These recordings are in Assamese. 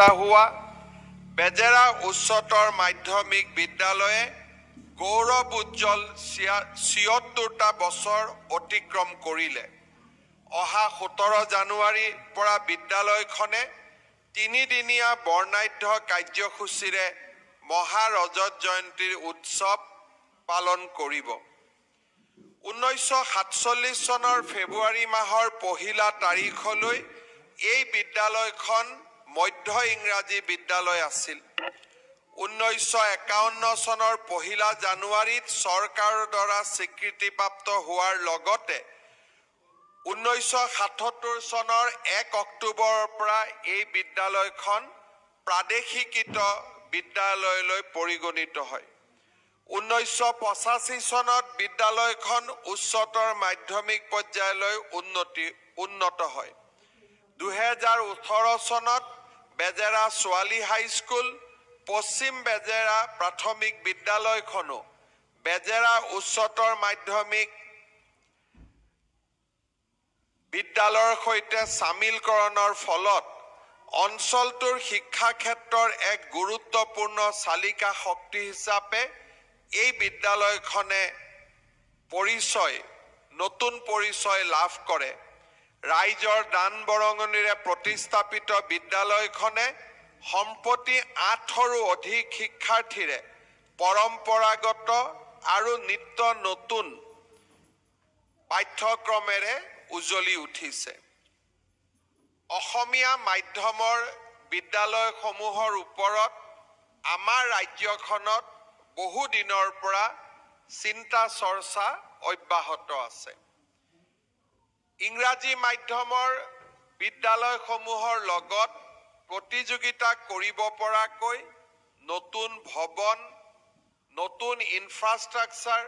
প্ৰতিষ্ঠা হোৱা বেজেৰা উচ্চতৰ মাধ্যমিক বিদ্যালয়ে গৌৰৱ উজ্জ্বল ৭৬টা বছৰ অতিক্ৰম কৰিলে। অহা ১৭ জানুৱাৰীৰ পৰা বিদ্যালয়খনে ৩দিনীয়া বৰ্ণাঢ্য কাৰ্যসূচীৰে মহাৰজত জয়ন্তীৰ উৎসৱ পালন কৰিব। ১৯৪৭ চনৰ ফেব্ৰুৱাৰী মাহৰ ১লা তাৰিখলৈ এই বিদ্যালয়খন মধ্য ইংৰাজী বিদ্যালয় আছিল। ১৯৫১ চনৰ ১লা জানুৱাৰীত চৰকাৰৰ দ্বাৰা স্বীকৃতিপ্ৰাপ্ত হোৱাৰ লগতে ১৯৭৭ চনৰ ১ অক্টোবৰৰ পৰা এই বিদ্যালয়খন প্ৰাদেশিকৃত বিদ্যালয়লৈ পৰিগণিত হয়। ১৯৮৫ চনত বিদ্যালয়খন উচ্চতৰ মাধ্যমিক পৰ্যায়লৈ উন্নত হয়। ২০১৮ চনত বেজেৰা ছোৱালী হাইস্কুল, পশ্চিম বেজেৰা প্ৰাথমিক বিদ্যালয়খনো বেজেৰা উচ্চতৰ মাধ্যমিক বিদ্যালয়ৰ সৈতে চামিলকৰণৰ ফলত অঞ্চলটোৰ শিক্ষা ক্ষেত্ৰৰ এক গুৰুত্বপূৰ্ণ চালিকা শক্তি হিচাপে এই বিদ্যালয়খনে নতুন পৰিচয় লাভ কৰে। ৰাইজৰ দান বৰঙণিৰে প্ৰতিস্থাপিত বিদ্যালয়খনে সম্প্ৰতি ৮ৰো অধিক শিক্ষাৰ্থীৰে পৰম্পৰাগত আৰু নিত্য নতুন পাঠ্যক্ৰমেৰে উজ্বলি উঠিছে। অসমীয়া মাধ্যমৰ বিদ্যালয়সমূহৰ ওপৰত আমাৰ ৰাজ্যখনত বহু দিনৰ পৰা চিন্তা চৰ্চা অব্যাহত আছে। ইংৰাজী মাধ্যমৰ বিদ্যালয়সমূহৰ লগত প্ৰতিযোগিতা কৰিব পৰাকৈ নতুন ভৱন, নতুন ইনফ্ৰাষ্ট্ৰাকচাৰ,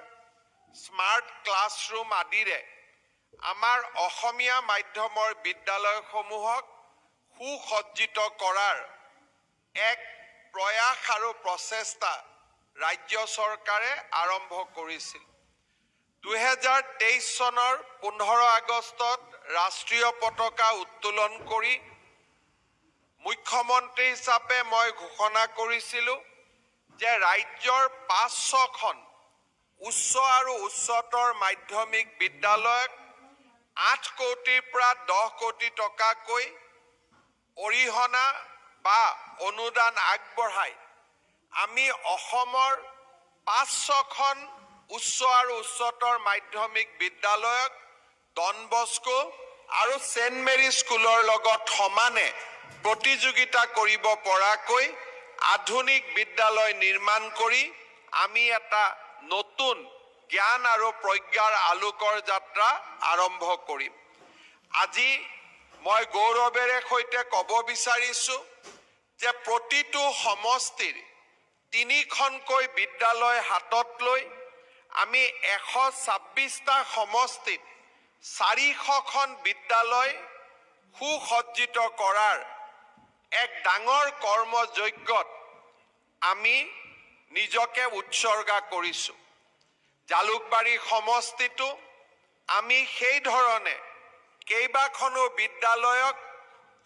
স্মাৰ্ট ক্লাছৰুম আদিৰে আমাৰ অসমীয়া মাধ্যমৰ বিদ্যালয়সমূহক সুসজ্জিত কৰাৰ এক প্ৰয়াস আৰু প্ৰচেষ্টা ৰাজ্য চৰকাৰে আৰম্ভ কৰিছিল। ২০২৩ চনৰ ১৫ আগষ্টত ৰাষ্ট্ৰীয় পতাকা উত্তোলন কৰি মুখ্যমন্ত্ৰী হিচাপে মই ঘোষণা কৰিছিলোঁ যে ৰাজ্যৰ ৫০০খন উচ্চ আৰু উচ্চতৰ মাধ্যমিক বিদ্যালয়ক ৮ কোটিৰ পৰা ১০ কোটি টকাকৈ অৰিহণা বা অনুদান আগবঢ়াই আমি অসমৰ ৫০০খন উচ্চ আৰু উচ্চতৰ মাধ্যমিক বিদ্যালয়ক ডন বস্কো আৰু ছেইণ্ট মেৰী স্কুলৰ লগত সমানে প্ৰতিযোগিতা কৰিব পৰাকৈ আধুনিক বিদ্যালয় নিৰ্মাণ কৰি আমি এটা নতুন জ্ঞান আৰু প্ৰজ্ঞাৰ আলোকৰ যাত্ৰা আৰম্ভ কৰিম। আজি মই গৌৰৱেৰে সৈতে ক'ব বিচাৰিছোঁ যে প্ৰতিটো সমষ্টিৰ ৩খনকৈ বিদ্যালয় হাতত লৈ আমি ১২৬টা সমষ্টিত ৪০০খন বিদ্যালয় সুসজ্জিত কৰাৰ এক ডাঙৰ কৰ্মযজ্ঞত আমি নিজকে উৎসৰ্গা কৰিছোঁ। জালুকবাৰী সমষ্টিটো আমি সেই ধৰণে কেইবাখনো বিদ্যালয়ক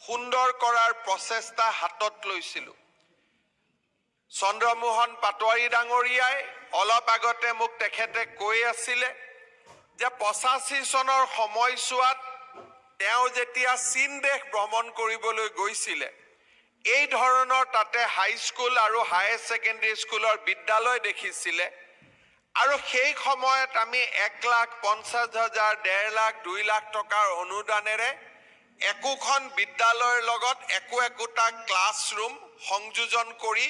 সুন্দৰ কৰাৰ প্ৰচেষ্টা হাতত লৈছিলোঁ। চন্দ্ৰমোহন পাটোৱাৰী ডাঙৰীয়াই অলপ আগতে মোক তেখেতে কৈ আছিলে যে ৮৫ চনৰ সময়ছোৱাত তেওঁ যেতিয়া চীন দেশ ভ্ৰমণ কৰিবলৈ গৈছিলে এই ধৰণৰ তাতে হাইস্কুল আৰু হায়াৰ ছেকেণ্ডেৰী স্কুলৰ বিদ্যালয় দেখিছিলে আৰু সেই সময়ত আমি ১,৫০,০০০, ১.৫ লাখ, ২ লাখ টকাৰ অনুদানেৰে একোখন বিদ্যালয়ৰ লগত একোটা ক্লাছৰুম সংযোজন কৰি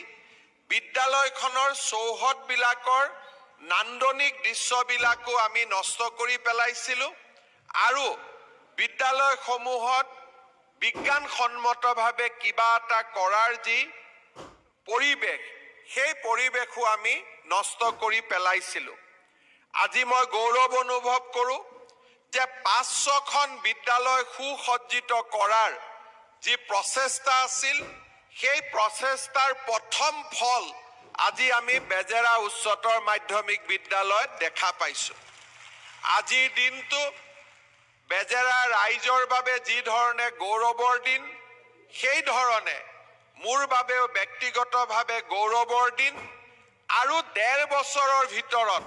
বিদ্যালয়খনৰ চৌহদবিলাকৰ নান্দনিক দৃশ্যবিলাকো আমি নষ্ট কৰি পেলাইছিলোঁ আৰু বিদ্যালয়সমূহত বিজ্ঞানসন্মতভাৱে কিবা এটা কৰাৰ যি পৰিৱেশ সেই পৰিৱেশো আমি নষ্ট কৰি পেলাইছিলোঁ। আজি মই গৌৰৱ অনুভৱ কৰোঁ যে ৫০০খন বিদ্যালয় সুসজ্জিত কৰাৰ যি প্ৰচেষ্টা আছিল সেই প্ৰচেষ্টাৰ প্ৰথম ফল আজি আমি বেজেৰা উচ্চতৰ মাধ্যমিক বিদ্যালয়ত দেখা পাইছোঁ। আজিৰ দিনটো বেজেৰা ৰাইজৰ বাবে যি ধৰণে গৌৰৱৰ দিন সেই ধৰণে মোৰ বাবেও ব্যক্তিগতভাৱে গৌৰৱৰ দিন আৰু ১.৫ বছৰৰ ভিতৰত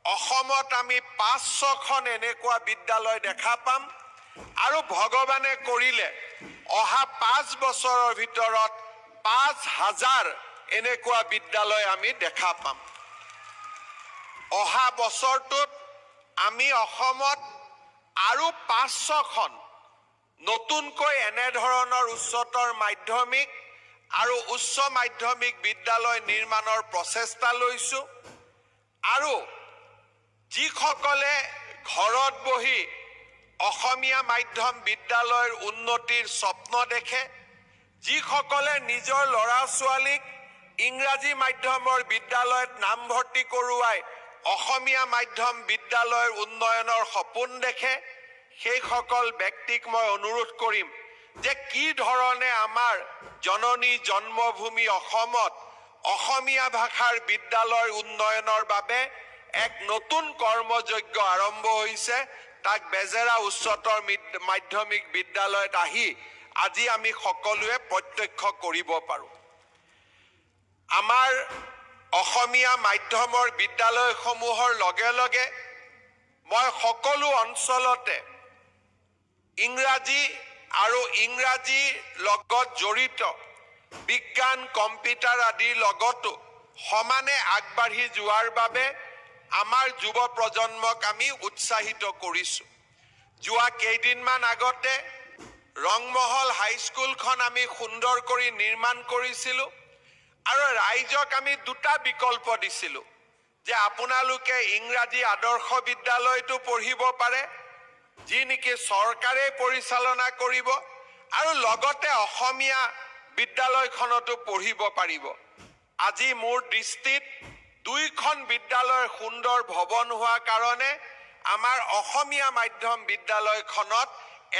অসমত আমি ৫-৬খন এনেকুৱা বিদ্যালয় দেখা পাম আৰু ভগৱানে কৰিলে অহা ৫ বছৰৰ ভিতৰত ৫,০০০ এনেকুৱা বিদ্যালয় আমি দেখা পাম। অহা বছৰটোত আমি অসমত আৰু ৫-৬খন নতুনকৈ এনেধৰণৰ উচ্চতৰ মাধ্যমিক আৰু উচ্চ মাধ্যমিক বিদ্যালয় নিৰ্মাণৰ প্ৰচেষ্টা লৈছোঁ আৰু যিসকলে ঘৰত বহি অসমীয়া মাধ্যম বিদ্যালয়ৰ উন্নতিৰ স্বপ্ন দেখে, যিসকলে নিজৰ ল'ৰা-ছোৱালীক ইংৰাজী মাধ্যমৰ বিদ্যালয়ত নামভৰ্তি কৰোৱাই অসমীয়া মাধ্যম বিদ্যালয়ৰ উন্নয়নৰ সপোন দেখে, সেইসকল ব্যক্তিক মই অনুৰোধ কৰিম যে কি ধৰণে আমাৰ জননী জন্মভূমি অসমত অসমীয়া ভাষাৰ বিদ্যালয়ৰ উন্নয়নৰ বাবে এক নতুন কৰ্মযজ্ঞ আৰম্ভ হৈছে, তাক বেজেৰা উচ্চতৰ মাধ্যমিক বিদ্যালয়ত আহি আজি আমি সকলোৱে প্ৰত্যক্ষ কৰিব পাৰোঁ। আমাৰ অসমীয়া মাধ্যমৰ বিদ্যালয়সমূহৰ লগে লগে মই সকলো অঞ্চলতে ইংৰাজী আৰু ইংৰাজীৰ লগত জড়িত বিজ্ঞান, কম্পিউটাৰ আদিৰ লগতো সমানে আগবাঢ়ি যোৱাৰ বাবে আমাৰ যুৱ প্ৰজন্মক আমি উৎসাহিত কৰিছোঁ। যোৱা কেইদিনমান আগতে ৰংমহল হাইস্কুলখন আমি সুন্দৰ কৰি নিৰ্মাণ কৰিছিলোঁ আৰু ৰাইজক আমি দুটা বিকল্প দিছিলোঁ যে আপোনালোকে ইংৰাজী আদৰ্শ বিদ্যালয়তো পঢ়িব পাৰে, যি নেকি চৰকাৰে পৰিচালনা কৰিব, আৰু লগতে অসমীয়া বিদ্যালয়খনতো পঢ়িব পাৰিব। আজি মোৰ দৃষ্টিত দুইখন বিদ্যালয়ৰ সুন্দৰ ভৱন হোৱাৰ কাৰণে আমাৰ অসমীয়া মাধ্যম বিদ্যালয়খনত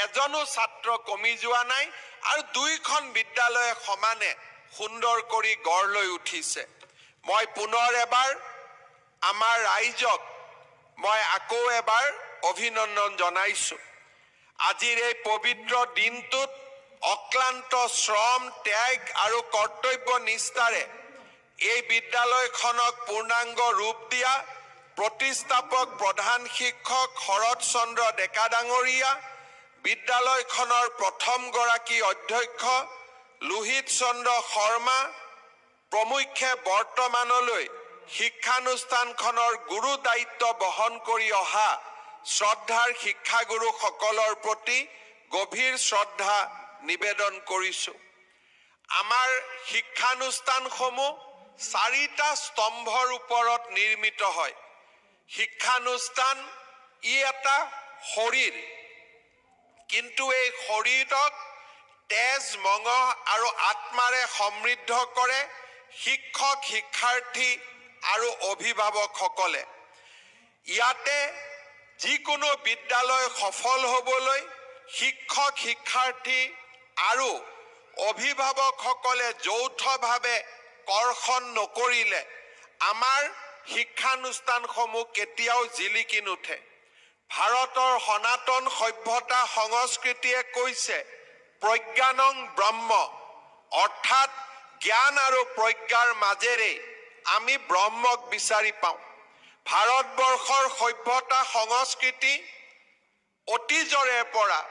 এজনো ছাত্ৰ কমি যোৱা নাই আৰু দুইখন বিদ্যালয়ে সমানে সুন্দৰ কৰি গঢ় লৈ উঠিছে। মই পুনৰ এবাৰ আমাৰ ৰাইজক মই আকৌ এবাৰ অভিনন্দন জনাইছোঁ। আজিৰ এই পবিত্ৰ দিনটোত অক্লান্ত শ্ৰম, ত্যাগ আৰু কৰ্তব্য নিষ্ঠাৰে এই বিদ্যালয়খনক পূৰ্ণাংগ ৰূপ দিয়া প্ৰতিষ্ঠাপক প্ৰধান শিক্ষক শৰৎ চন্দ্ৰ ডেকা ডাঙৰীয়া, বিদ্যালয়খনৰ প্ৰথমগৰাকী অধ্যক্ষ লোহিত চন্দ্ৰ শৰ্মা প্ৰমুখ্যে বৰ্তমানলৈ শিক্ষানুষ্ঠানখনৰ গুৰু দায়িত্ব বহন কৰি অহা শ্ৰদ্ধাৰ শিক্ষাগুৰুসকলৰ প্ৰতি গভীৰ শ্ৰদ্ধা নিবেদন কৰিছোঁ। আমাৰ শিক্ষানুষ্ঠানসমূহ 4টা স্তম্ভৰ ওপৰত নিৰ্মিত হয়। শিক্ষানুষ্ঠান এটা শৰীৰ, কিন্তু এই শৰীৰক তেজ, মঙহ আৰু আত্মাৰে সমৃদ্ধ কৰে শিক্ষক, শিক্ষাৰ্থী আৰু অভিভাৱকসকলে। ইয়াতে যিকোনো বিদ্যালয় সফল হ'বলৈ শিক্ষক, শিক্ষাৰ্থী আৰু অভিভাৱকসকলে যৌথভাৱে কৰ্ষণ নকৰিলে আমাৰ শিক্ষানুষ্ঠানসমূহ কেতিয়াও জিলিকি নুঠে। ভাৰতৰ সনাতন সভ্যতা সংস্কৃতিয়ে কৈছে প্ৰজ্ঞানং ব্ৰহ্ম, অৰ্থাৎ জ্ঞান আৰু প্ৰজ্ঞাৰ মাজেৰে আমি ব্ৰহ্মক বিচাৰি পাওঁ। ভাৰতবৰ্ষৰ সভ্যতা সংস্কৃতি অতীজৰে পৰা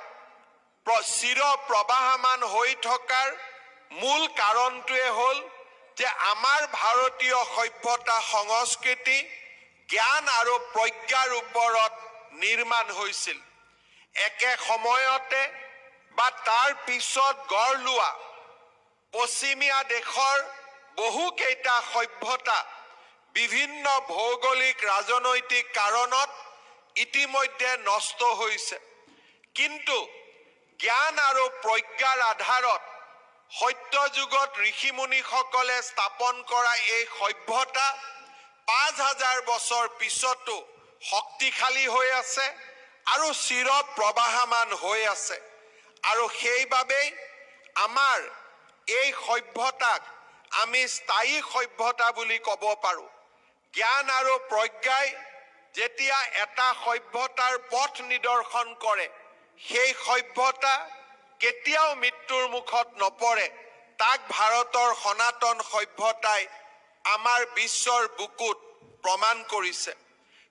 চিৰ প্ৰবাহমান হৈ থকাৰ মূল কাৰণটোৱে হ'ল যে আমাৰ ভাৰতীয় সভ্যতা সংস্কৃতি জ্ঞান আৰু প্ৰজ্ঞাৰ ওপৰত নিৰ্মাণ হৈছিল। একে সময়তে বা তাৰ পিছত গঢ় লোৱা পশ্চিমীয়া দেশৰ বহুকেইটা সভ্যতা বিভিন্ন ভৌগোলিক ৰাজনৈতিক কাৰণত ইতিমধ্যে নষ্ট হৈছে, কিন্তু জ্ঞান আৰু প্ৰজ্ঞাৰ আধাৰত সত্যযুগত ঋষিমুনিসকলে স্থাপন কৰা এই সভ্যতা ৫,০০০ বছৰ পিছতো শক্তিশালী হৈ আছে আৰু চিৰ প্ৰবাহমান হৈ আছে। আৰু সেইবাবেই আমাৰ এই সভ্যতাক আমি স্থায়ী সভ্যতা বুলি ক'ব পাৰোঁ। জ্ঞান আৰু প্ৰজ্ঞাই যেতিয়া এটা সভ্যতাৰ পথ নিদৰ্শন কৰে, সেই সভ্যতা কেতিয়াও মৃত্যুৰ মুখত নপৰে, তাক ভাৰতৰ সনাতন সভ্যতাই আমাৰ বিশ্বৰ বুকুত প্ৰমাণ কৰিছে।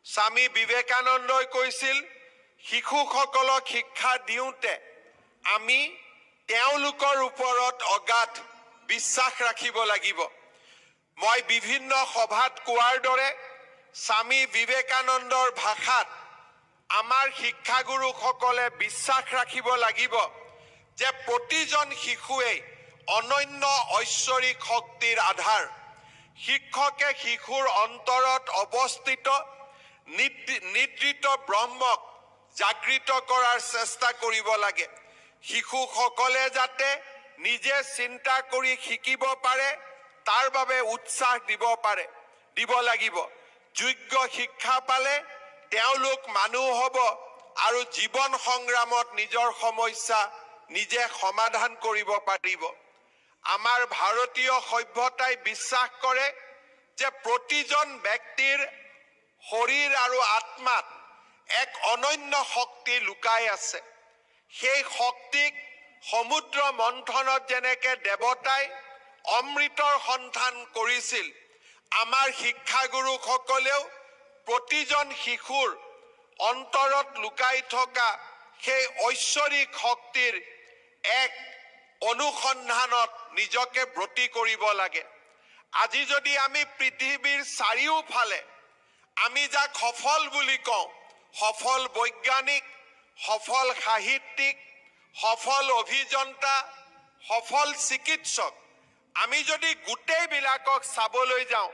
স্বামী বিবেকানন্দই কৈছিল, শিশুসকলক শিক্ষা দিওঁতে আমি তেওঁলোকৰ ওপৰত অগাধ বিশ্বাস ৰাখিব লাগিব। মই বিভিন্ন সভাত কোৱাৰ দৰে স্বামী বিবেকানন্দৰ ভাষাত আমাৰ শিক্ষাগুৰুসকলে বিশ্বাস ৰাখিব লাগিব যে প্ৰতিজন শিশুৱেই অনন্য ঐশ্বৰিক শক্তিৰ আধাৰ। শিক্ষকে শিশুৰ অন্তৰত অৱস্থিত নিদ্ৰিত ব্ৰহ্মক জাগৃত কৰাৰ চেষ্টা কৰিব লাগে। শিশুসকলে যাতে নিজে চিন্তা কৰি শিকিব পাৰে তাৰ বাবে উৎসাহ দিব লাগিব। যোগ্য শিক্ষা পালে তেওঁলোক মানুহ হ'ব আৰু জীৱন সংগ্ৰামত নিজৰ সমস্যা নিজে সমাধান কৰিব পাৰিব। আমাৰ ভাৰতীয় সভ্যতাই বিশ্বাস কৰে যে প্ৰতিজন ব্যক্তিৰ শৰীৰ আৰু আত্মাত এক অনন্য শক্তি লুকাই আছে। সেই শক্তিক সমুদ্ৰ মন্থনত যেনেকে দেৱতাই অমৃতৰ সন্ধান কৰিছিল, আমাৰ শিক্ষাগুৰুসকলেও প্ৰতিজন শিশুৰ অন্তৰত লুকাই থকা সেই ঐশ্বৰিক শক্তিৰ এক অনুসন্ধানত নিজকে ব্ৰতী কৰিব লাগে। আজি যদি আমি পৃথিৱীৰ চাৰিওফালে আমি যাক সফল বুলি কওঁ, সফল বৈজ্ঞানিক, সফল সাহিত্যিক, সফল অভিযন্তা, সফল চিকিৎসক, আমি যদি গোটেইবিলাকক চাবলৈ যাওঁ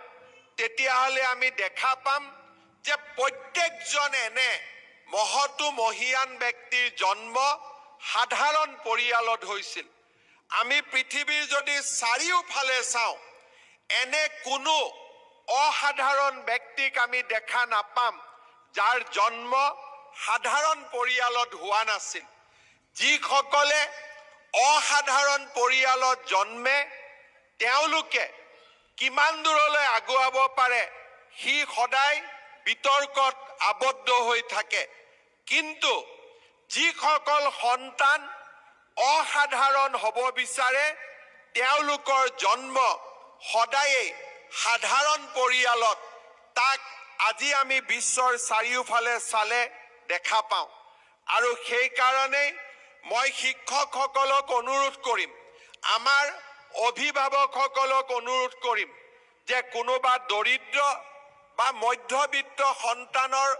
তেতিয়াহ'লে আমি দেখা পাম যে প্ৰত্যেকজন এনে মহতো মহীয়ান ব্যক্তিৰ জন্ম সাধাৰণ পৰিয়ালত হৈছিল। আমি পৃথিৱীৰ যদি চাৰিওফালে চাওঁ এনে কোনো অসাধাৰণ ব্যক্তিক আমি দেখা নাপাম যাৰ জন্ম সাধাৰণ পৰিয়ালত হোৱা নাছিল। যিসকলে অসাধাৰণ পৰিয়ালত জন্মে তেওঁলোকে কিমান দূৰলৈ আগুৱাব পাৰে সি সদায় বিতৰ্কত আবদ্ধ হৈ থাকে। কিন্তু যিসকল সন্তান অসাধাৰণ হ'ব বিচাৰে তেওঁলোকৰ জন্ম সদায়েই সাধাৰণ পৰিয়ালত, তাক আজি আমি বিশ্বৰ চাৰিওফালে চালে দেখা পাওঁ। আৰু সেইকাৰণেই মই শিক্ষকসকলক অনুৰোধ কৰিম, আমাৰ অভিভাৱকসকলক অনুৰোধ কৰিম যে কোনোবা দৰিদ্ৰ বা মধ্যবিত্ত সন্তানৰ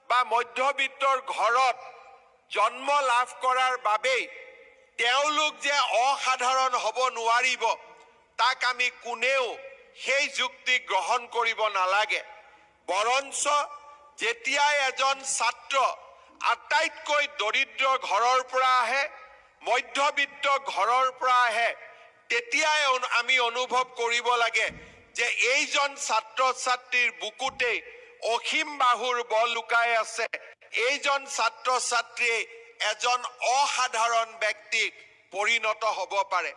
বা মধ্যবিত্তৰ ঘৰত জন্ম লাভ কৰাৰ বাবেই তেওঁলোক যে অসাধাৰণ হ'ব নোৱাৰিব তাক আমি কোনেও সেই যুক্তি গ্ৰহণ কৰিব নালাগে। বৰঞ্চ যেতিয়াই এজন ছাত্ৰ আটাইতকৈ দৰিদ্ৰ ঘৰৰ পৰা আহে, মধ্যবিত্ত ঘৰৰ পৰা আহে, তেতিয়াই আমি অনুভৱ কৰিব লাগে যে এইজন ছাত্ৰ ছাত্ৰীৰ বুকুতেই অসীম বাহুৰ বল লুকাই আছে। এইজন ছাত্ৰ ছাত্ৰীয়ে এজন অসাধাৰণ ব্যক্তিক পৰিণত হ'ব পাৰে।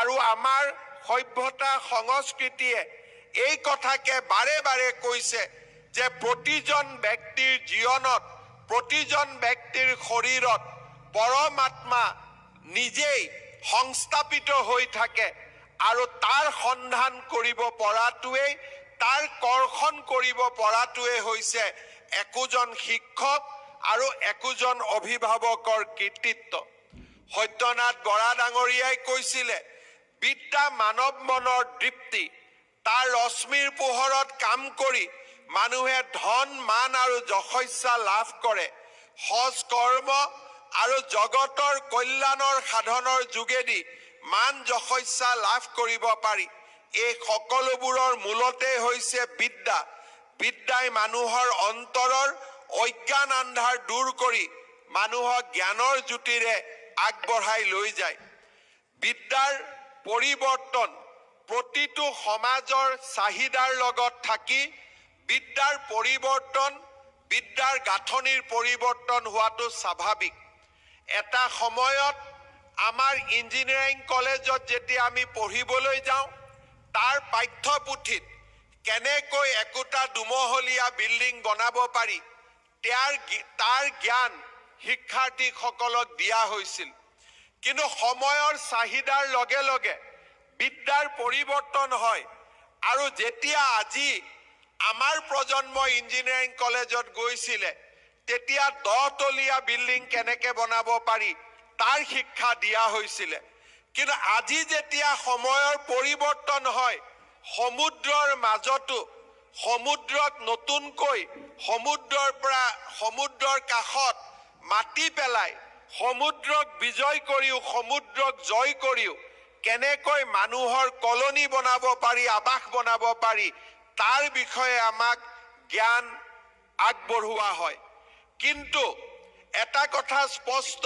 আৰু আমাৰ সভ্যতা সংস্কৃতিয়ে এই কথাকে বাৰে বাৰে কৈছে যে প্ৰতিজন ব্যক্তিৰ জীৱনত, প্ৰতিজন ব্যক্তিৰ শৰীৰত পৰমাত্মা নিজেই সংস্থাপিত হৈ থাকে আৰু তাৰ সন্ধান কৰিব পৰাটোৱেই, তাৰ কৰ্ষণ কৰিব পৰাটোৱেই হৈছে একোজন শিক্ষক আৰু একোজন অভিভাৱকৰ কৃতিত্ব। সত্যনাথ বৰা ডাঙৰীয়াই কৈছিলে, বিদ্যা মানৱ মনৰ দৃপ্তি। তাৰ ৰশ্মিৰ পোহৰত কাম কৰি মানুহে ধন, মান আৰু যশস্যা লাভ কৰে। সৎ কৰ্ম আৰু জগতৰ কল্যাণৰ সাধনৰ যোগেদি মান যশস্যা লাভ কৰিব পাৰি। এই সকলোবোৰৰ মূলতে হৈছে বিদ্যা। বিদ্যাই মানুহৰ অন্তৰৰ অজ্ঞান আন্ধাৰ দূৰ কৰি মানুহক জ্ঞানৰ জ্যোতিৰে আগবঢ়াই লৈ যায়। বিদ্যাৰ পৰিৱৰ্তন প্ৰতিটো সমাজৰ চাহিদাৰ লগত থাকি বিদ্যাৰ পৰিৱৰ্তন, বিদ্যাৰ গাঁথনিৰ পৰিৱৰ্তন হোৱাটো স্বাভাৱিক। এটা সময়ত আমাৰ ইঞ্জিনিয়াৰিং কলেজত যেতিয়া আমি পঢ়িবলৈ যাওঁ তাৰ পাঠ্যপুথিত কেনেকৈ একোটা দুমহলীয়া বিল্ডিং বনাব পাৰি তাৰ জ্ঞান শিক্ষাৰ্থীসকলক দিয়া হৈছিল। কিন্তু সময়ৰ চাহিদাৰ লগে লগে বিদ্যাৰ পৰিৱৰ্তন হয় আৰু যেতিয়া আজি আমাৰ প্ৰজন্ম ইঞ্জিনিয়াৰিং কলেজত গৈছিলে তেতিয়া 10 তলীয়া বিল্ডিং কেনেকৈ বনাব পাৰি তাৰ শিক্ষা দিয়া হৈছিলে কিন্তু আজি যেতিয়া সময়ৰ পৰিৱৰ্তন হয় সমুদ্ৰৰ মাজতো সমুদ্ৰত নতুনকৈ সমুদ্ৰৰ কাষত মাটি পেলাই সমুদ্ৰক বিজয় কৰিও সমুদ্ৰক জয় কৰিও কেনেকৈ মানুহৰ কলনী বনাব পাৰি আবাস বনাব পাৰি তাৰ বিষয়ে আমাক জ্ঞান আগবঢ়োৱা হয় কিন্তু এটা কথা স্পষ্ট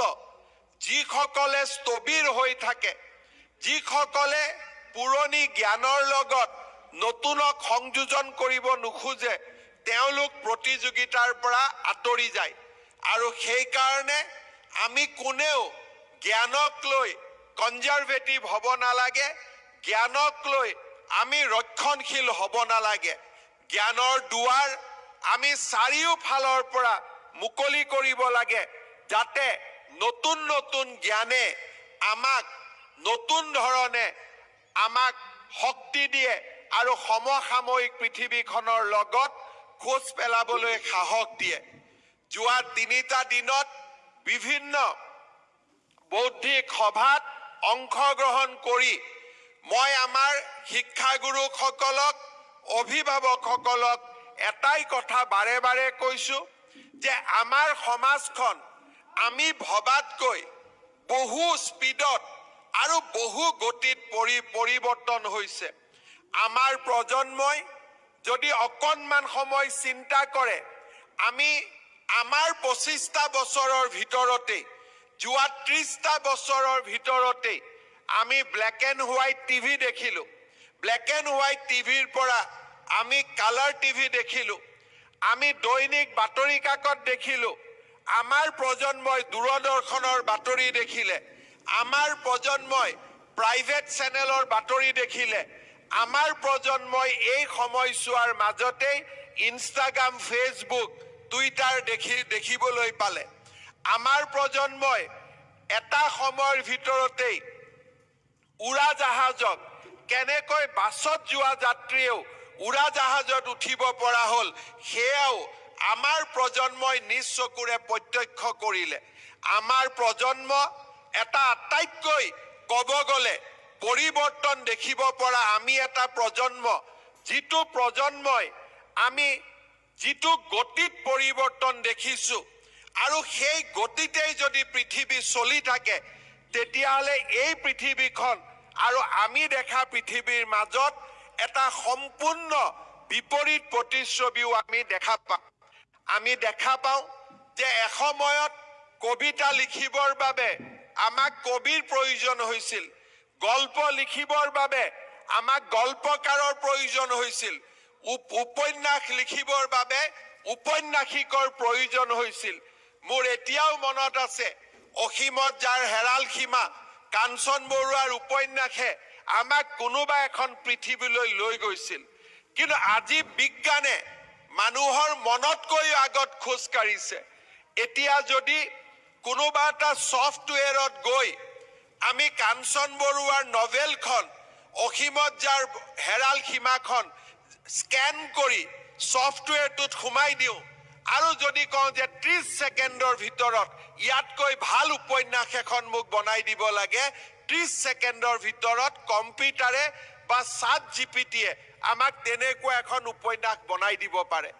যিসকলে স্থবিৰ হৈ থাকে যিসকলে পুৰণি জ্ঞানৰ লগত নতুনক সংযোজন কৰিব নোখোজে তেওঁলোক প্ৰতিযোগিতাৰ পৰা আঁতৰি যায় আৰু সেই কাৰণে আমি কোনেও জ্ঞানক লৈ কনজাৰভেটিভ হ'ব নালাগে জ্ঞানক লৈ আমি ৰক্ষণশীল হ'ব নালাগে জ্ঞানৰ দুৱাৰ আমি চাৰিওফালৰ পৰা মুকলি কৰিব লাগে যাতে নতুন নতুন জ্ঞানে আমাক নতুন ধৰণে আমাক শক্তি দিয়ে আৰু সমসাময়িক পৃথিৱীখনৰ লগত খোজ পেলাবলৈ সাহস দিয়ে যোৱা 3টা দিনত বিভিন্ন বৌদ্ধিক সভাত অংশগ্ৰহণ কৰি মই আমাৰ শিক্ষাগুৰুসকলক অভিভাৱকসকলক এটাই কথা বাৰে বাৰে কৈছো যে আমাৰ সমাজখন আমি ভবাতকৈ বহু স্পীডত আৰু বহু গতিত পৰিৱৰ্তন হৈছে আমাৰ প্ৰজন্মই যদি অকণমান সময় চিন্তা কৰে আমি আমাৰ 25টা বছৰৰ ভিতৰতেই যোৱা 30টা বছৰৰ ভিতৰতেই আমি ব্লেক এণ্ড হোৱাইট টিভি দেখিলোঁ ব্লেক এণ্ড হোৱাইট টিভিৰ পৰা আমি কালাৰ টিভি দেখিলোঁ আমি দৈনিক বাতৰি কাকত দেখিলোঁ আমাৰ প্ৰজন্মই দূৰদৰ্শনৰ বাতৰি দেখিলে আমাৰ প্ৰজন্মই প্ৰাইভেট চেনেলৰ বাতৰি দেখিলে আমাৰ প্ৰজন্মই এই সময়ছোৱাৰ মাজতেই ইনষ্টাগ্ৰাম ফেচবুক টুইটাৰ দেখিবলৈ পালে আমাৰ প্ৰজন্মই এটা সময়ৰ ভিতৰতেই উৰাজাহাজক কেনেকৈ বাছত যোৱা যাত্ৰীয়েও উৰাজাহাজত উঠিব পৰা হ'ল সেয়াও আমাৰ প্ৰজন্মই নিজ চকুৰে প্ৰত্যক্ষ কৰিলে আমাৰ প্ৰজন্ম এটা আটাইতকৈ ক'ব গ'লে পৰিৱৰ্তন দেখিব পৰা আমি এটা প্ৰজন্ম যিটো প্ৰজন্মই আমি যিটো গতিত পৰিৱৰ্তন দেখিছোঁ আৰু সেই গতিতেই যদি পৃথিৱী চলি থাকে তেতিয়াহ'লে এই পৃথিৱীখন আৰু আমি দেখা পৃথিৱীৰ মাজত এটা সম্পূৰ্ণ বিপৰীত প্ৰতিচ্ছবিও আমি দেখা পাওঁ যে এসময়ত কবিতা লিখিবৰ বাবে আমাক কবিৰ প্ৰয়োজন হৈছিল গল্প লিখিবৰ বাবে আমাক গল্পকাৰৰ প্ৰয়োজন হৈছিল উপন্যাস লিখিবৰ বাবে উপন্যাসিকৰ প্ৰয়োজন হৈছিল মোৰ এতিয়াও মনত আছে অসীমত যাৰ হেৰাল সীমা কাঞ্চন বৰুৱাৰ উপন্যাসে আমাক কোনোবা এখন পৃথিৱীলৈ লৈ গৈছিল কিন্তু আজি বিজ্ঞানে মানুহৰ মনতকৈ আগত খোজ কাঢ়িছে এতিয়া যদি কোনোবা এটা ছফটৱেৰত গৈ আমি কাঞ্চন বৰুৱাৰ নভেলখন অসীমত যাৰ হেৰাল সীমাখন স্কেন কৰি ছফটৱেৰটোত সোমাই দিওঁ আৰু যদি কওঁ যে 30 ছেকেণ্ডৰ ভিতৰত ইয়াতকৈ ভাল উপন্যাস এখন মোক বনাই দিব লাগে 30 ছেকেণ্ডৰ ভিতৰত কম্পিউটাৰে বা ChatGPTয়ে আমাক তেনেকুৱা এখন উপন্যাস বনাই দিব পাৰে